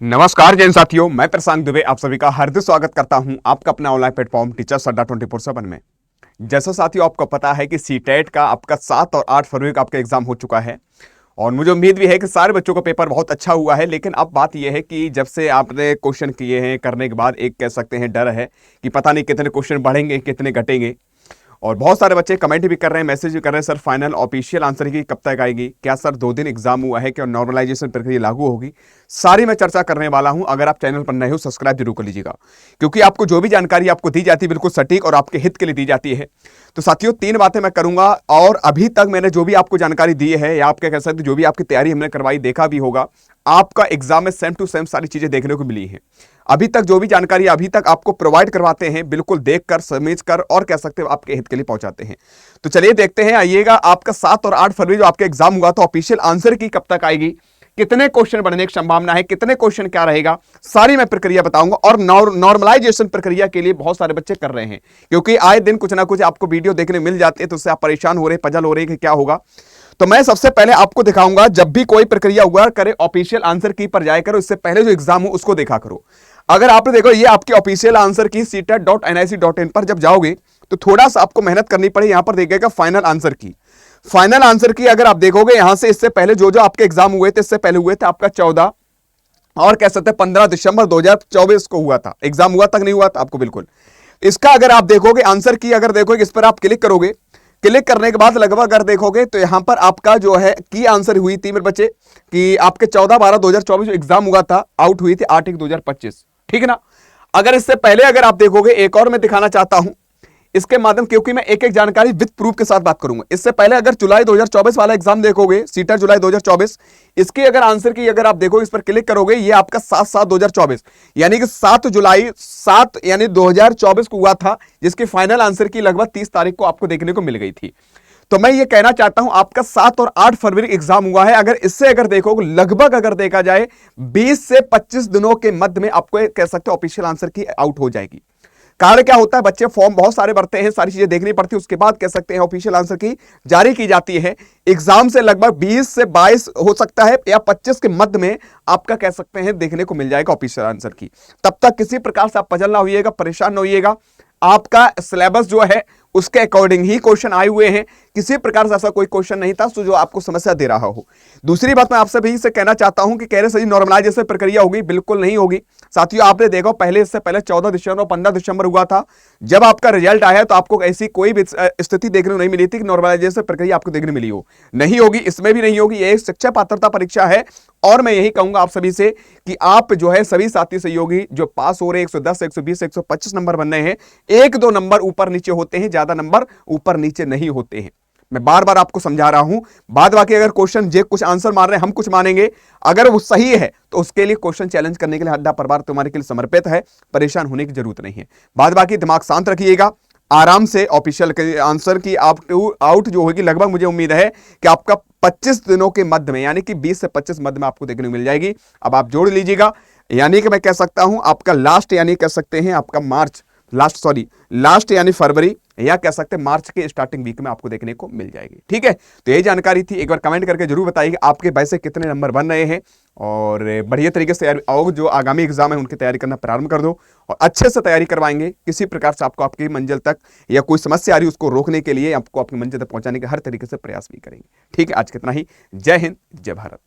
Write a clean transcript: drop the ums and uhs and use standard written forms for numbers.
नमस्कार जैन साथियों, मैं प्रशांत दुबे आप सभी का हार्दिक स्वागत करता हूं आपका अपना ऑनलाइन प्लेटफॉर्म टीचर्स अड्डा 24/7 में। जैसा साथियों आपको पता है कि सीटेट का आपका 7 और 8 फरवरी का आपका एग्जाम हो चुका है और मुझे उम्मीद भी है कि सारे बच्चों का पेपर बहुत अच्छा हुआ है। लेकिन अब बात यह है कि जब से आपने क्वेश्चन किए हैं करने के बाद एक कह सकते हैं डर है कि पता नहीं कितने क्वेश्चन बढ़ेंगे कितने घटेंगे। और बहुत सारे बच्चे कमेंट भी कर रहे हैं, मैसेज भी कर रहे हैं, सर फाइनल ऑफिशियल आंसर की कब तक आएगी, क्या सर 2 दिन एग्जाम हुआ है, क्या नॉर्मलाइजेशन प्रक्रिया लागू होगी, सारी मैं चर्चा करने वाला हूं। अगर आप चैनल पर नए हो सब्सक्राइब जरूर कर लीजिएगा, क्योंकि आपको जो भी जानकारी आपको दी जाती है बिल्कुल सटीक और आपके हित के लिए दी जाती है। तो साथियों 3 बातें मैं करूंगा और अभी तक मैंने जो भी आपको जानकारी दी है या आप क्या कह सकते जो भी आपकी तैयारी हमने करवाई देखा भी होगा, आपका एग्जाम में सेम टू सेम सारी चीजें देखने को मिली है। अभी तक जो भी जानकारी अभी तक आपको प्रोवाइड करवाते हैं बिल्कुल देखकर समझकर और कह सकते हो आपके हित के लिए पहुंचाते हैं। तो चलिए देखते हैं, आइएगा आपका 7 और 8 फरवरी जो आपका एग्जाम हुआ तो ऑफिशियल आंसर की कब तक आएगी, कितने क्वेश्चन बनने की संभावना है, कितने क्वेश्चन क्या रहेगा, सारी मैं प्रक्रिया बताऊंगा। और नॉर्मलाइजेशन प्रक्रिया के लिए बहुत सारे बच्चे कर रहे हैं, क्योंकि आए दिन कुछ ना कुछ आपको वीडियो देखने मिल जाते हैं तो उससे आप परेशान हो रहे, पजल हो रहे कि क्या होगा। तो मैं सबसे पहले आपको दिखाऊंगा, जब भी कोई प्रक्रिया हुआ करे ऑफिशियल आंसर की पर जाया करो, इससे पहले जो एग्जाम हो उसको देखा करो। अगर आपने देखो ये आपकी ऑफिशियल आंसर की CTET.nic.in पर जब जाओगे तो थोड़ा सा आपको मेहनत करनी पड़े। यहां पर देखिएगा फाइनल आंसर की अगर आप देखोगे यहां से, इससे पहले जो जो आपके एग्जाम हुए थे, इससे पहले हुए थे आपका 14 और कह सकते हैं 15 दिसंबर 2024 को हुआ था एग्जाम, हुआ तक नहीं हुआ था आपको बिल्कुल। इसका अगर आप देखोगे आंसर की अगर देखोगे, इस पर आप क्लिक करोगे, क्लिक करने के बाद लगभग अगर देखोगे तो यहां पर आपका जो है की आंसर हुई थी मेरे बच्चे कि आपके 14/12/2024 जो एग्जाम हुआ था आउट हुई थी 8/1/2025, ठीक है ना। अगर इससे पहले अगर आप देखोगे, एक और मैं दिखाना चाहता हूं इसके माध्यम, क्योंकि मैं एक एक जानकारी विद प्रूफ के साथ बात करूंगा। इससे पहले अगर जुलाई 2024 वाला एग्जाम देखोगे, सीटेट जुलाई 2024, इसके अगर आंसर की अगर आप देखोगे, इस पर क्लिक करोगे, ये आपका 7/7/2024 यानी कि 7 जुलाई 7 यानी 2024 को हुआ था, जिसकी फाइनल आंसर की लगभग 30 तारीख को आपको देखने को मिल गई थी। तो मैं ये कहना चाहता हूं आपका 7 और 8 फरवरी एग्जाम हुआ है। अगर इससे अगर देखोगे लगभग अगर देखा जाए 20 से 25 दिनों के मध्य में आपको कह सकते हो ऑफिशियल आंसर की आउट हो जाएगी। कारण क्या होता है, बच्चे फॉर्म बहुत सारे भरते हैं, सारी चीजें देखनी पड़ती है, उसके बाद कह सकते हैं ऑफिशियल आंसर की जारी की जाती है। एग्जाम से लगभग 20 से 22 हो सकता है या 25 के मध्य में आपका कह सकते हैं देखने को मिल जाएगा ऑफिशियल आंसर की। तब तक किसी प्रकार से आप पजल ना होइएगा, परेशान ना होइएगा। आपका सिलेबस जो है उसके अकॉर्डिंग ही क्वेश्चन आए हुए हैं, किसी प्रकार से ऐसा कोई क्वेश्चन नहीं था जो आपको समस्या दे रहा हो। दूसरी बात मैं आपसे भी से कहना चाहता हूं कि कह रहे सही नॉर्मलाइजेशन प्रक्रिया होगी, बिल्कुल नहीं होगी साथियों। आपने देखो पहले, इससे पहले 14 दिसंबर और 15 दिसंबर हुआ था, जब आपका रिजल्ट आया तो आपको ऐसी कोई भी स्थिति देखने को नहीं मिली थी कि नॉर्मलाइजेशन प्रक्रिया आपको देखने मिली हो, नहीं होगी, इसमें भी नहीं होगी। ये एक शिक्षा पात्रता परीक्षा है और मैं यही कहूंगा आप सभी से कि आप जो है सभी साथी सहयोगी जो पास हो रहे 110 120 125 नंबर बन रहे हैं, 1-2 नंबर ऊपर नीचे होते हैं, ज्यादा नंबर ऊपर नीचे नहीं होते हैं। मैं बार बार आपको समझा रहा हूं। बाद बाकी अगर क्वेश्चन जे कुछ आंसर मार रहे हैं, हम कुछ मानेंगे, अगर वो सही है तो उसके लिए क्वेश्चन चैलेंज करने के लिए हड्डा परिवार तुम्हारे के लिए समर्पित है, परेशान होने की जरूरत नहीं है। बाद बाकी दिमाग शांत रखिएगा, आराम से ऑफिशियल आंसर की आप आउट जो होगी लगभग मुझे उम्मीद है कि आपका 25 दिनों के मध्य में यानी कि 20 से 25 मध्य में आपको देखने को मिल जाएगी। अब आप जोड़ लीजिएगा, यानी कि मैं कह सकता हूं आपका लास्ट यानी कह सकते हैं आपका लास्ट यानी फरवरी या कह सकते हैं मार्च के स्टार्टिंग वीक में आपको देखने को मिल जाएगी। ठीक है, तो यही जानकारी थी। एक बार कमेंट करके जरूर बताइए आपके वैसे कितने नंबर बन रहे हैं और बढ़िया तरीके से और जो आगामी एग्जाम है उनकी तैयारी करना प्रारंभ कर दो और अच्छे से तैयारी करवाएंगे। किसी प्रकार से आपको आपकी मंजिल तक या कोई समस्या आ रही है उसको रोकने के लिए आपको अपनी मंजिल तक पहुंचाने के हर तरीके से प्रयास भी करेंगे। ठीक है, आज कितना ही। जय हिंद, जय भारत।